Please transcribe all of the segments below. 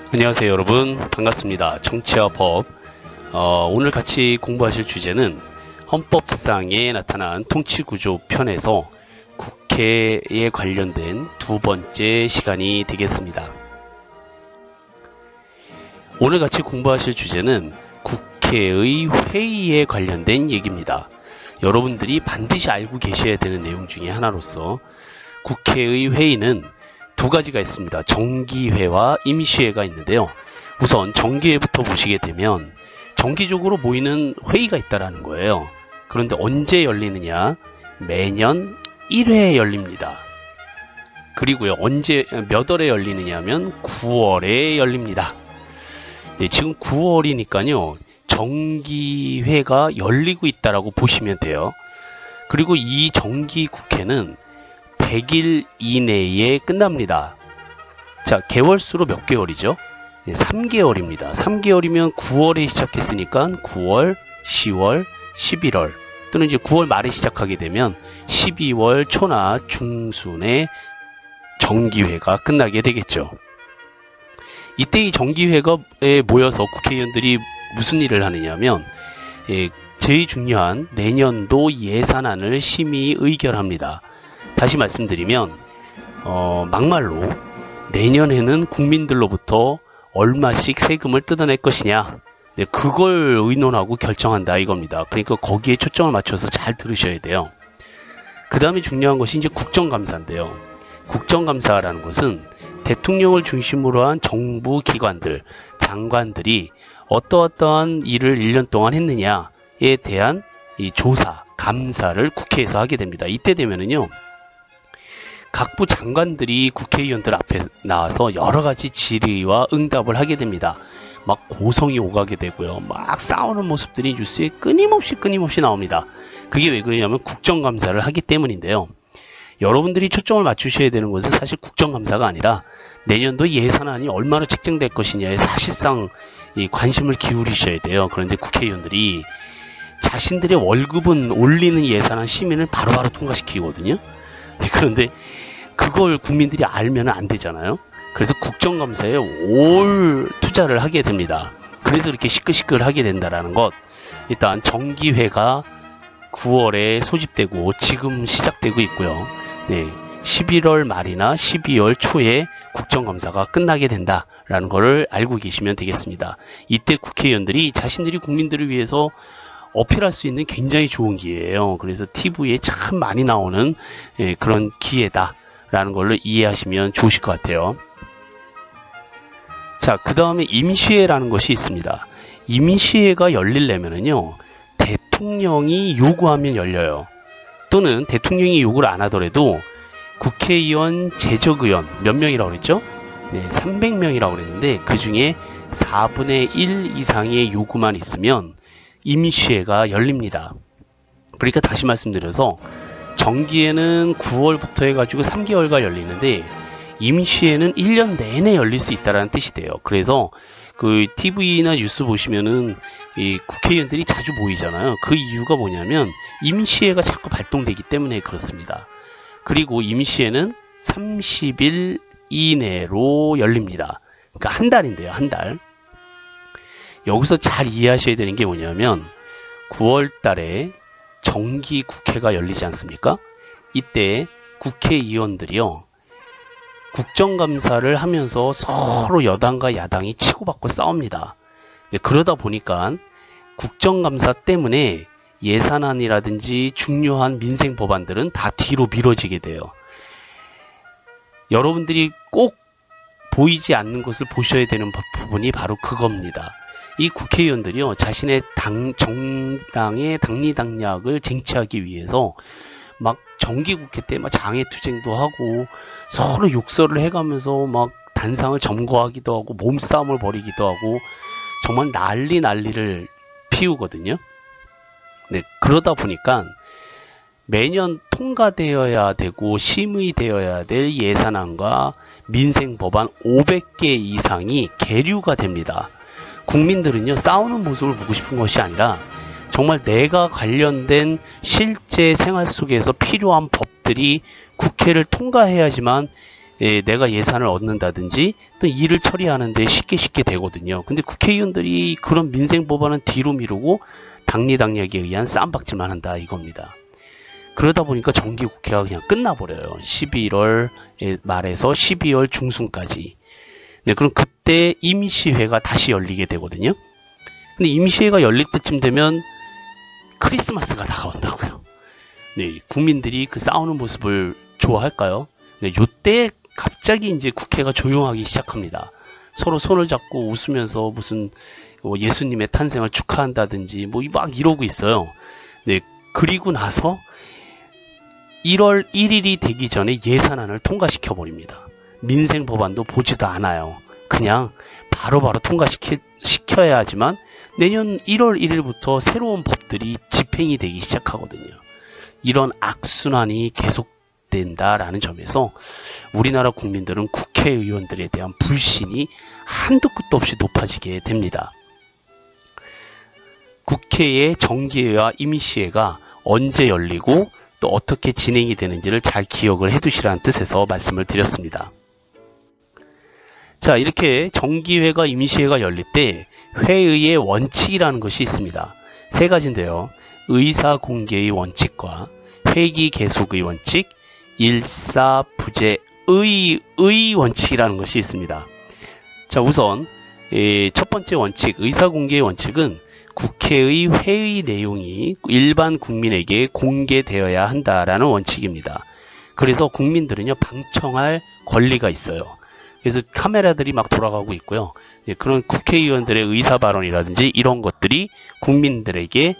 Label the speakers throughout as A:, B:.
A: 안녕하세요 여러분, 반갑습니다. 정치와 법. 오늘 같이 공부하실 주제는 헌법상에 나타난 통치구조 편에서 국회에 관련된 두 번째 시간이 되겠습니다. 오늘 같이 공부하실 주제는 국회의 회의에 관련된 얘기입니다. 여러분들이 반드시 알고 계셔야 되는 내용 중에 하나로서 국회의 회의는 두 가지가 있습니다. 정기회와 임시회가 있는데요. 우선 정기회부터 보시게 되면 정기적으로 모이는 회의가 있다라는 거예요. 그런데 언제 열리느냐? 매년 1회에 열립니다. 그리고요, 언제 몇 월에 열리느냐 하면 9월에 열립니다. 네, 지금 9월이니까요. 정기회가 열리고 있다라고 보시면 돼요. 그리고 이 정기국회는 100일 이내에 끝납니다. 자, 개월수로 몇 개월이죠? 네, 3개월입니다. 3개월이면 9월에 시작했으니까 9월, 10월, 11월 또는 이제 9월 말에 시작하게 되면 12월 초나 중순에 정기회가 끝나게 되겠죠. 이때 이 정기회에 모여서 국회의원들이 무슨 일을 하느냐면 제일 중요한 내년도 예산안을 심의 의결합니다. 다시 말씀드리면 막말로 내년에는 국민들로부터 얼마씩 세금을 뜯어낼 것이냐, 네, 그걸 의논하고 결정한다 이겁니다. 그러니까 거기에 초점을 맞춰서 잘 들으셔야 돼요. 그 다음에 중요한 것이 이제 국정감사인데요. 국정감사라는 것은 대통령을 중심으로 한 정부 기관들, 장관들이 어떠한 일을 1년 동안 했느냐에 대한 이 조사, 감사를 국회에서 하게 됩니다. 이때 되면은요, 각부 장관들이 국회의원들 앞에 나와서 여러 가지 질의와 응답을 하게 됩니다. 막 고성이 오가게 되고요. 막 싸우는 모습들이 뉴스에 끊임없이 나옵니다. 그게 왜 그러냐면 국정감사를 하기 때문인데요. 여러분들이 초점을 맞추셔야 되는 것은 사실 국정감사가 아니라 내년도 예산안이 얼마나 책정될 것이냐에 사실상 이 관심을 기울이셔야 돼요. 그런데 국회의원들이 자신들의 월급은 올리는 예산안 심의를 바로바로 통과시키거든요. 네, 그런데 그걸 국민들이 알면 안 되잖아요. 그래서 국정감사에 올 투자를 하게 됩니다. 그래서 이렇게 시끌시끌하게 된다는 것. 일단 정기회가 9월에 소집되고 지금 시작되고 있고요. 네, 11월 말이나 12월 초에 국정감사가 끝나게 된다라는 것을 알고 계시면 되겠습니다. 이때 국회의원들이 자신들이 국민들을 위해서 어필할 수 있는 굉장히 좋은 기회예요. 그래서 TV에 참 많이 나오는 그런 기회다라는 걸로 이해하시면 좋으실 것 같아요. 자, 그 다음에 임시회라는 것이 있습니다. 임시회가 열리려면은요, 대통령이 요구하면 열려요. 또는 대통령이 요구를 안 하더라도 국회의원, 재적의원 몇 명이라고 그랬죠? 네, 300명이라고 그랬는데 그 중에 4분의 1 이상의 요구만 있으면 임시회가 열립니다. 그러니까 다시 말씀드려서 정기회는 9월부터 해가지고 3개월간 열리는데 임시회는 1년 내내 열릴 수 있다는 뜻이 돼요. 그래서 그 TV나 뉴스 보시면은 이 국회의원들이 자주 모이잖아요. 그 이유가 뭐냐면 임시회가 자꾸 발동되기 때문에 그렇습니다. 그리고 임시회는 30일 이내로 열립니다. 그러니까 한 달인데요, 한 달. 여기서 잘 이해하셔야 되는 게 뭐냐면 9월 달에 정기 국회가 열리지 않습니까? 이때 국회의원들이요, 국정감사를 하면서 서로 여당과 야당이 치고받고 싸웁니다. 그러다 보니까 국정감사 때문에 예산안이라든지 중요한 민생 법안들은 다 뒤로 미뤄지게 돼요. 여러분들이 꼭 보이지 않는 것을 보셔야 되는 부분이 바로 그겁니다. 이 국회의원들이요, 자신의 정당의 당리당략을 쟁취하기 위해서 막 정기국회 때 막 장애투쟁도 하고 서로 욕설을 해가면서 막 단상을 점거하기도 하고 몸싸움을 벌이기도 하고 정말 난리를 피우거든요. 네, 그러다 보니까 매년 통과되어야 되고 심의되어야 될 예산안과 민생 법안 500개 이상이 계류가 됩니다. 국민들은요, 싸우는 모습을 보고 싶은 것이 아니라 정말 내가 관련된 실제 생활 속에서 필요한 법들이 국회를 통과해야지만 내가 예산을 얻는다든지 또 일을 처리하는데 쉽게 되거든요. 근데 국회의원들이 그런 민생 법안은 뒤로 미루고 당리당략에 의한 쌈박질만 한다 이겁니다. 그러다 보니까 정기국회가 그냥 끝나버려요. 11월 말에서 12월 중순까지. 네, 그럼 그때 임시회가 다시 열리게 되거든요. 근데 임시회가 열릴 때쯤 되면 크리스마스가 다가온다고요. 네, 국민들이 그 싸우는 모습을 좋아할까요? 네, 요때 갑자기 이제 국회가 조용하기 시작합니다. 서로 손을 잡고 웃으면서 무슨 예수님의 탄생을 축하한다든지 막 이러고 있어요. 네, 그리고 나서 1월 1일이 되기 전에 예산안을 통과시켜 버립니다. 민생 법안도 보지도 않아요. 그냥 바로바로 통과시켜야 하지만 내년 1월 1일부터 새로운 법들이 집행이 되기 시작하거든요. 이런 악순환이 계속된다라는 점에서 우리나라 국민들은 국회의원들에 대한 불신이 한도 끝도 없이 높아지게 됩니다. 국회의 정기회와 임시회가 언제 열리고 또 어떻게 진행이 되는지를 잘 기억을 해두시라는 뜻에서 말씀을 드렸습니다. 자, 이렇게 정기회가 임시회가 열릴 때 회의의 원칙이라는 것이 있습니다. 세 가지인데요. 의사공개의 원칙과 회기 계속의 원칙, 일사부재의 원칙이라는 것이 있습니다. 자, 우선 첫 번째 원칙, 의사공개의 원칙은 국회의 회의 내용이 일반 국민에게 공개되어야 한다라는 원칙입니다. 그래서 국민들은요, 방청할 권리가 있어요. 그래서 카메라들이 막 돌아가고 있고요. 그런 국회의원들의 의사 발언이라든지 이런 것들이 국민들에게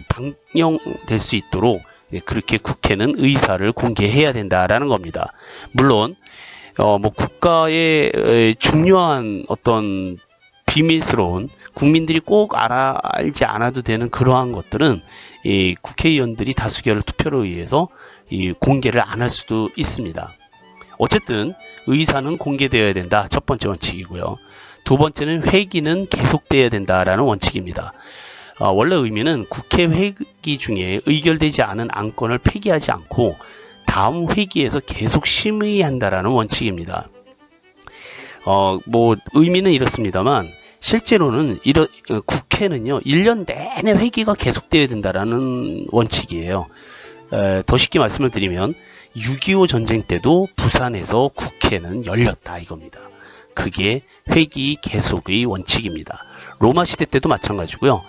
A: 방영될 수 있도록 그렇게 국회는 의사를 공개해야 된다라는 겁니다. 물론 국가의 중요한 어떤 비밀스러운 국민들이 꼭 알지 않아도 되는 그러한 것들은 국회의원들이 다수결 투표로 의해서 공개를 안 할 수도 있습니다. 어쨌든 의사는 공개되어야 된다. 첫 번째 원칙이고요. 두 번째는 회기는 계속되어야 된다라는 원칙입니다. 원래 의미는 국회 회기 중에 의결되지 않은 안건을 폐기하지 않고 다음 회기에서 계속 심의한다라는 원칙입니다. 의미는 이렇습니다만 실제로는 국회는요 1년 내내 회기가 계속되어야 된다라는 원칙이에요. 더 쉽게 말씀을 드리면 6.25 전쟁 때도 부산에서 국회는 열렸다 이겁니다. 그게 회기 계속의 원칙입니다. 로마 시대 때도 마찬가지고요.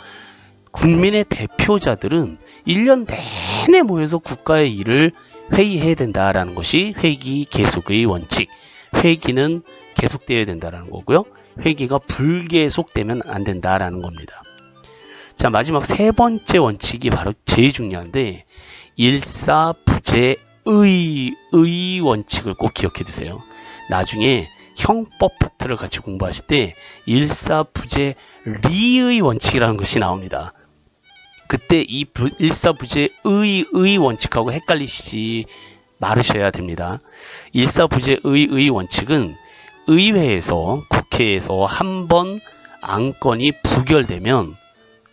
A: 국민의 대표자들은 1년 내내 모여서 국가의 일을 회의해야 된다라는 것이 회기 계속의 원칙. 회기는 계속되어야 된다라는 거고요. 회기가 불계속되면 안 된다라는 겁니다. 자, 마지막 세 번째 원칙이 바로 제일 중요한데 일사부재의 원칙을 꼭 기억해 두세요. 나중에 형법 파트를 같이 공부하실 때 일사부재리의 원칙이라는 것이 나옵니다. 그때 이 일사부재의 원칙하고 헷갈리시지 말으셔야 됩니다. 일사부재의 원칙은 의회에서 국회에서 한 번 안건이 부결되면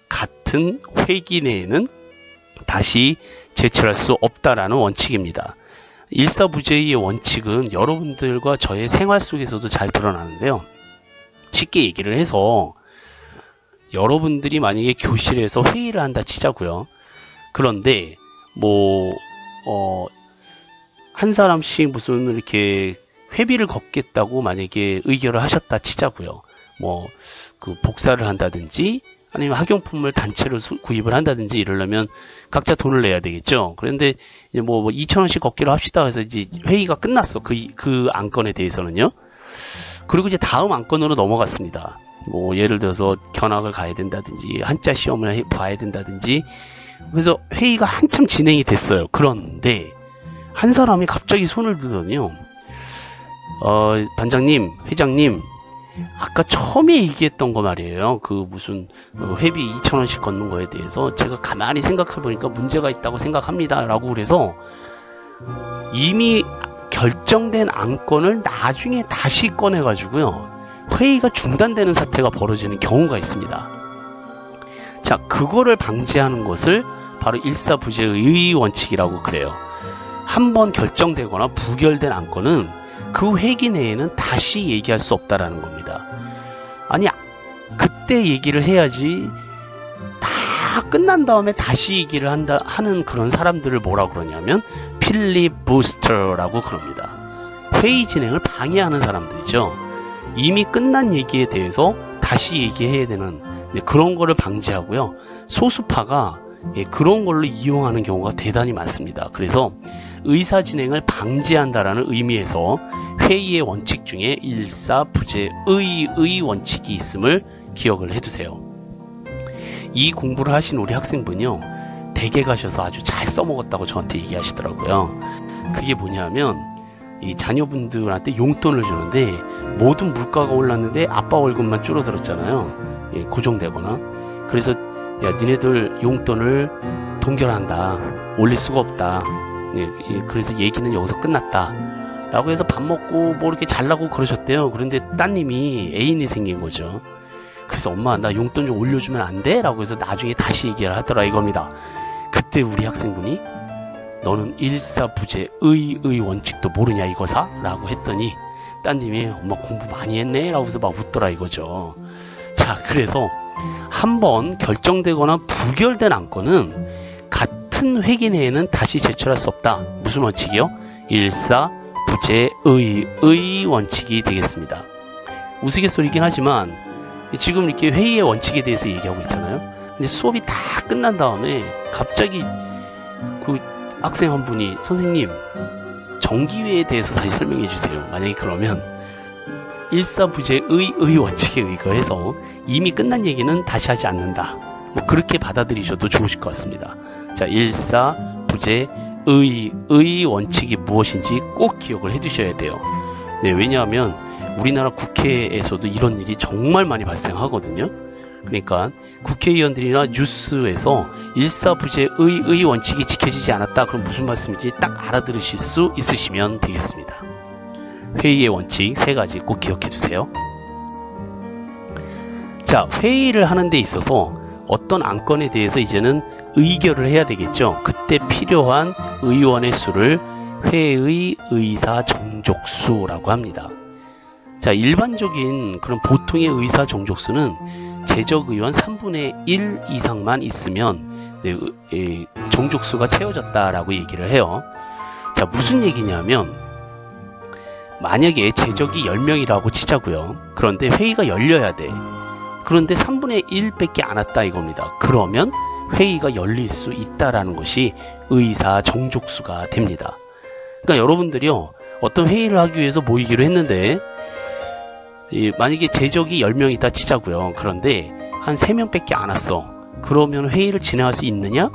A: 같은 회기 내에는 다시 제출할 수 없다라는 원칙입니다. 일사부재의 원칙은 여러분들과 저의 생활 속에서도 잘 드러나는데요. 쉽게 얘기를 해서 여러분들이 만약에 교실에서 회의를 한다 치자고요. 그런데 한 사람씩 무슨 이렇게 회비를 걷겠다고 만약에 의결을 하셨다 치자고요. 그 복사를 한다든지 아니면 학용품을 단체로 구입을 한다든지 이러려면 각자 돈을 내야 되겠죠. 그런데 이제 2,000원씩 걷기로 합시다. 해서 이제 회의가 끝났어. 그 안건에 대해서는요. 그리고 이제 다음 안건으로 넘어갔습니다. 예를 들어서 견학을 가야 된다든지 한자 시험을 봐야 된다든지. 그래서 회의가 한참 진행이 됐어요. 그런데 한 사람이 갑자기 손을 들더니요. 반장님, 회장님, 아까 처음에 얘기했던 거 말이에요. 그 무슨 회비 2,000원씩 걷는 거에 대해서 제가 가만히 생각해 보니까 문제가 있다고 생각합니다. 라고 그래서 이미 결정된 안건을 나중에 다시 꺼내 가지고요. 회의가 중단되는 사태가 벌어지는 경우가 있습니다. 자, 그거를 방지하는 것을 바로 일사부재의 원칙이라고 그래요. 한번 결정되거나 부결된 안건은 그 회기 내에는 다시 얘기할 수 없다라는 겁니다. 아니, 그때 얘기를 해야지 다 끝난 다음에 다시 얘기를 하는 그런 사람들을 뭐라 그러냐면 필리부스터라고 그럽니다. 회의 진행을 방해하는 사람들이죠. 이미 끝난 얘기에 대해서 다시 얘기해야 되는 그런 거를 방지하고요. 소수파가 그런 걸로 이용하는 경우가 대단히 많습니다. 그래서 의사 진행을 방지한다라는 의미에서 회의의 원칙 중에 일사부재의 원칙이 있음을 기억을 해두세요. 이 공부를 하신 우리 학생분이요, 댁에 가셔서 아주 잘 써먹었다고 저한테 얘기하시더라고요. 그게 뭐냐면 이 자녀분들한테 용돈을 주는데 모든 물가가 올랐는데 아빠 월급만 줄어들었잖아요. 고정되거나. 그래서 야, 니네들 용돈을 동결한다, 올릴 수가 없다, 그래서 얘기는 여기서 끝났다 라고 해서 밥 먹고 뭐 이렇게 잘라고 그러셨대요. 그런데 따님이 애인이 생긴 거죠. 그래서 엄마, 나 용돈 좀 올려주면 안 돼? 라고 해서 나중에 다시 얘기를 하더라 이겁니다. 그때 우리 학생분이 너는 일사부재의 원칙도 모르냐 이거사? 라고 했더니 따님이 엄마 공부 많이 했네? 라고 해서 막 웃더라 이거죠. 자, 그래서 한번 결정되거나 부결된 안건은 같은 회기 내에는 다시 제출할 수 없다. 무슨 원칙이요? 일사부재의 원칙이 되겠습니다. 우스갯소리긴 하지만 지금 이렇게 회의의 원칙에 대해서 얘기하고 있잖아요. 근데 수업이 다 끝난 다음에 갑자기 그 학생 한 분이 선생님 정기회에 대해서 다시 설명해 주세요. 만약에 그러면 일사부재의 원칙에 의거해서 이미 끝난 얘기는 다시 하지 않는다. 뭐 그렇게 받아들이셔도 좋으실 것 같습니다. 자, 일사부재의 원칙이 무엇인지 꼭 기억을 해두셔야 돼요. 네, 왜냐하면 우리나라 국회에서도 이런 일이 정말 많이 발생하거든요. 그러니까 국회의원들이나 뉴스에서 일사부재의 원칙이 지켜지지 않았다. 그럼 무슨 말씀인지 딱 알아들으실 수 있으시면 되겠습니다. 회의의 원칙 3가지 꼭 기억해 두세요. 자, 회의를 하는 데 있어서 어떤 안건에 대해서 이제는 의결을 해야 되겠죠. 그때 필요한 의원의 수를 회의 의사 정족수라고 합니다. 자, 일반적인 그런 보통의 의사 정족수는 재적 의원 3분의 1 이상만 있으면 정족수가 채워졌다라고 얘기를 해요. 자, 무슨 얘기냐면 만약에 재적이 10명이라고 치자고요. 그런데 회의가 열려야 돼. 그런데 3분의 1 밖에 안 왔다 이겁니다. 그러면 회의가 열릴 수 있다라는 것이 의사 정족수가 됩니다. 그러니까 여러분들이요, 어떤 회의를 하기 위해서 모이기로 했는데 만약에 재적이 10명 있다 치자고요. 그런데 한 3명 밖에 안 왔어. 그러면 회의를 진행할 수 있느냐?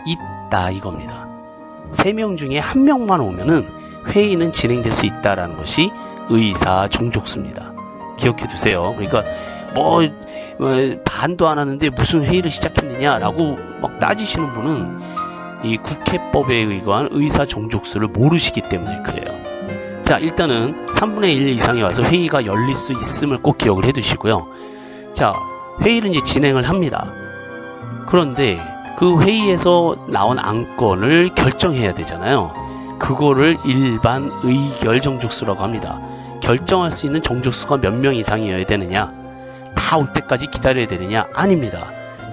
A: 있다 이겁니다. 3명 중에 1명만 오면은 회의는 진행될 수 있다라는 것이 의사 정족수입니다. 기억해 두세요. 그러니까 뭐 반도 안 하는데 무슨 회의를 시작했느냐라고 막 따지시는 분은 이 국회법에 의거한 의사 정족수를 모르시기 때문에 그래요. 자, 일단은 3분의 1 이상이 와서 회의가 열릴 수 있음을 꼭 기억을 해 두시고요. 자, 회의를 이제 진행을 합니다. 그런데 그 회의에서 나온 안건을 결정해야 되잖아요. 그거를 일반 의결 정족수라고 합니다. 결정할 수 있는 정족수가 몇 명 이상이어야 되느냐? 다 올 때까지 기다려야 되느냐? 아닙니다.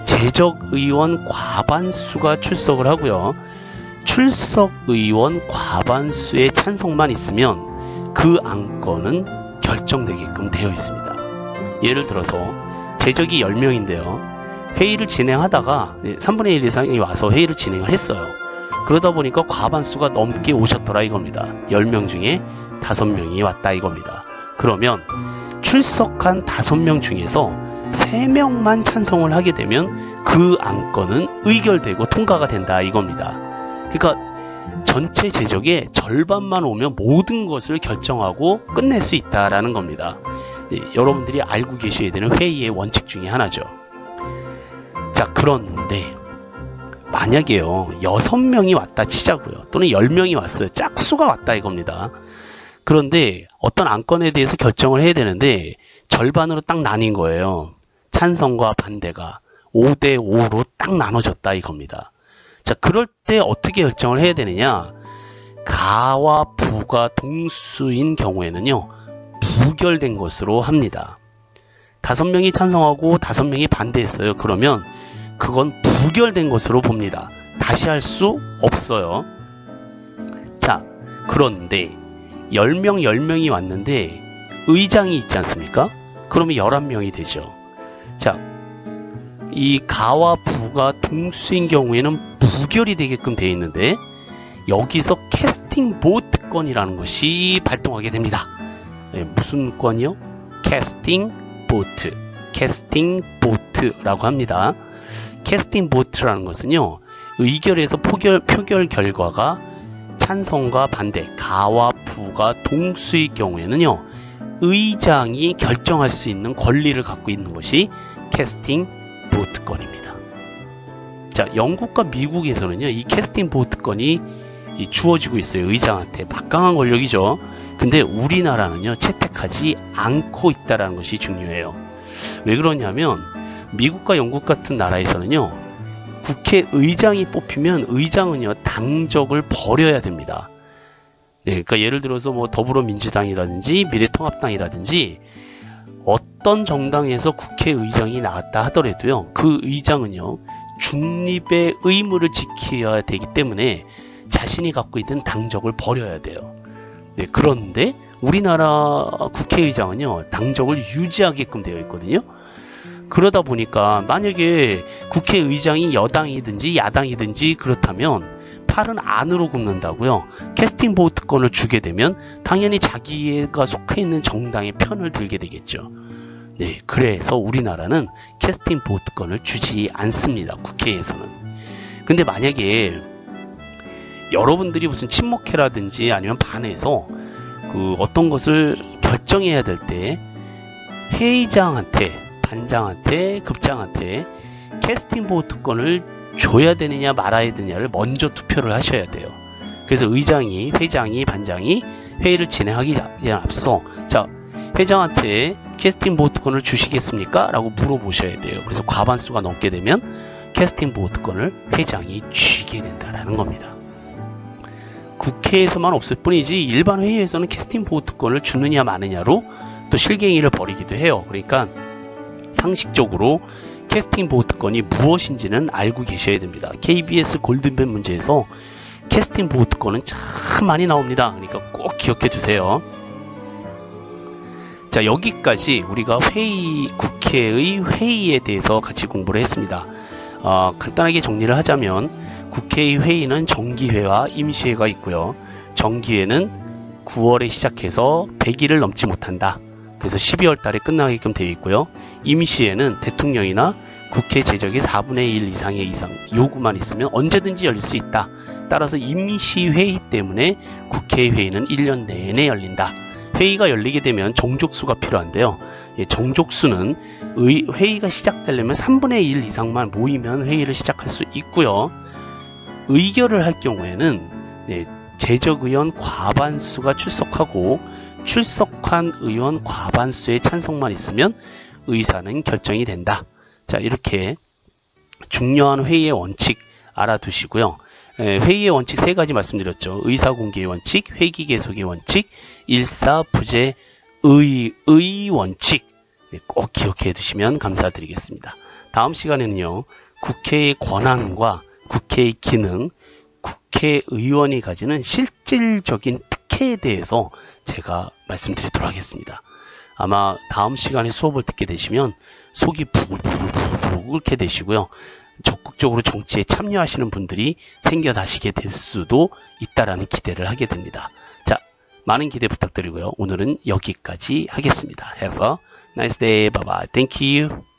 A: 재적 의원 과반수가 출석을 하고요. 출석 의원 과반수의 찬성만 있으면 그 안건은 결정되게끔 되어 있습니다. 예를 들어서 재적이 10명인데요. 회의를 진행하다가 3분의 1 이상이 와서 회의를 진행을 했어요. 그러다 보니까 과반수가 넘게 오셨더라 이겁니다. 10명 중에 5명이 왔다 이겁니다. 그러면 출석한 5명 중에서 3명만 찬성을 하게 되면 그 안건은 의결되고 통과가 된다 이겁니다. 그러니까 전체 재적의 절반만 오면 모든 것을 결정하고 끝낼 수 있다라는 겁니다. 여러분들이 알고 계셔야 되는 회의의 원칙 중에 하나죠. 자, 그런데 만약에요 6명이 왔다 치자고요. 또는 10명이 왔어요. 짝수가 왔다 이겁니다. 그런데 어떤 안건에 대해서 결정을 해야 되는데 절반으로 딱 나뉜 거예요. 찬성과 반대가 5대 5로 딱 나눠졌다 이겁니다. 자, 그럴 때 어떻게 결정을 해야 되느냐? 가와 부가 동수인 경우에는요, 부결된 것으로 합니다. 5명이 찬성하고 5명이 반대했어요. 그러면 그건 부결된 것으로 봅니다. 다시 할 수 없어요. 자, 그런데 10명이 왔는데 의장이 있지 않습니까? 그러면 11명이 되죠. 자, 이 가와 부가 동수인 경우에는 부결이 되게끔 되어 있는데 여기서 캐스팅 보트 건이라는 것이 발동하게 됩니다. 네, 무슨 건이요? 캐스팅 보트라고 합니다. 캐스팅 보트라는 것은요, 의결에서 표결 결과가 찬성과 반대, 가와 부가 동수의 경우에는요, 의장이 결정할 수 있는 권리를 갖고 있는 것이 캐스팅 보트 건입니다. 자, 영국과 미국에서는요, 이 캐스팅 보트 건이 주어지고 있어요. 의장한테. 막강한 권력이죠. 근데 우리나라는요, 채택하지 않고 있다는 것이 중요해요. 왜 그러냐면 미국과 영국 같은 나라에서는요, 국회의장이 뽑히면 의장은요, 당적을 버려야 됩니다. 네, 그러니까 예를 들어서 뭐 더불어민주당이라든지 미래통합당이라든지 어떤 정당에서 국회의장이 나왔다 하더라도요, 그 의장은요, 중립의 의무를 지켜야 되기 때문에 자신이 갖고 있는 당적을 버려야 돼요. 네, 그런데 우리나라 국회의장은요, 당적을 유지하게끔 되어 있거든요. 그러다 보니까 만약에 국회의장이 여당이든지 야당이든지 그렇다면 팔은 안으로 굽는다고요. 캐스팅 보트권을 주게 되면 당연히 자기가 속해 있는 정당의 편을 들게 되겠죠. 네, 그래서 우리나라는 캐스팅 보트권을 주지 않습니다. 국회에서는. 근데 만약에 여러분들이 무슨 친목회라든지 아니면 반에서 그 어떤 것을 결정해야 될 때 회의장한테, 반장한테, 급장한테 캐스팅 보트권을 줘야 되느냐 말아야 되느냐를 먼저 투표를 하셔야 돼요. 그래서 의장이, 회장이, 반장이 회의를 진행하기 전에 앞서, 자, 회장한테 캐스팅 보트권을 주시겠습니까? 라고 물어보셔야 돼요. 그래서 과반수가 넘게 되면 캐스팅 보트권을 회장이 쥐게 된다는 겁니다. 국회에서만 없을 뿐이지 일반 회의에서는 캐스팅 보트권을 주느냐 마느냐로 또 실갱이를 벌이기도 해요. 그러니까 상식적으로 캐스팅 보트권이 무엇인지는 알고 계셔야 됩니다. KBS 골든벨 문제에서 캐스팅 보트권은 참 많이 나옵니다. 그러니까 꼭 기억해 주세요. 자, 여기까지 우리가 국회의 회의에 대해서 같이 공부를 했습니다. 간단하게 정리를 하자면 국회의 회의는 정기회와 임시회가 있고요. 정기회는 9월에 시작해서 100일을 넘지 못한다. 그래서 12월 달에 끝나게끔 되어 있고요. 임시회는 대통령이나 국회 재적의 4분의 1 이상의 요구만 있으면 언제든지 열릴 수 있다. 따라서 임시회의 때문에 국회회의는 1년 내내 열린다. 회의가 열리게 되면 정족수가 필요한데요. 정족수는 회의가 시작되려면 3분의 1 이상만 모이면 회의를 시작할 수 있고요. 의결을 할 경우에는 재적의원 과반수가 출석하고 출석한 의원 과반수의 찬성만 있으면 의사는 결정이 된다. 자, 이렇게 중요한 회의의 원칙 알아두시고요. 회의의 원칙 3가지 말씀드렸죠. 의사공개의 원칙, 회기계속의 원칙, 일사부재 의 원칙. 꼭 기억해 두시면 감사드리겠습니다. 다음 시간에는요, 국회의 권한과 국회의 기능, 국회의원이 가지는 실질적인 특혜에 대해서 제가 말씀드리도록 하겠습니다. 아마 다음 시간에 수업을 듣게 되시면 속이 부글부글 끓게 되시고요. 적극적으로 정치에 참여하시는 분들이 생겨나시게 될 수도 있다라는 기대를 하게 됩니다. 자, 많은 기대 부탁드리고요. 오늘은 여기까지 하겠습니다. Have a nice day. Bye bye. Thank you.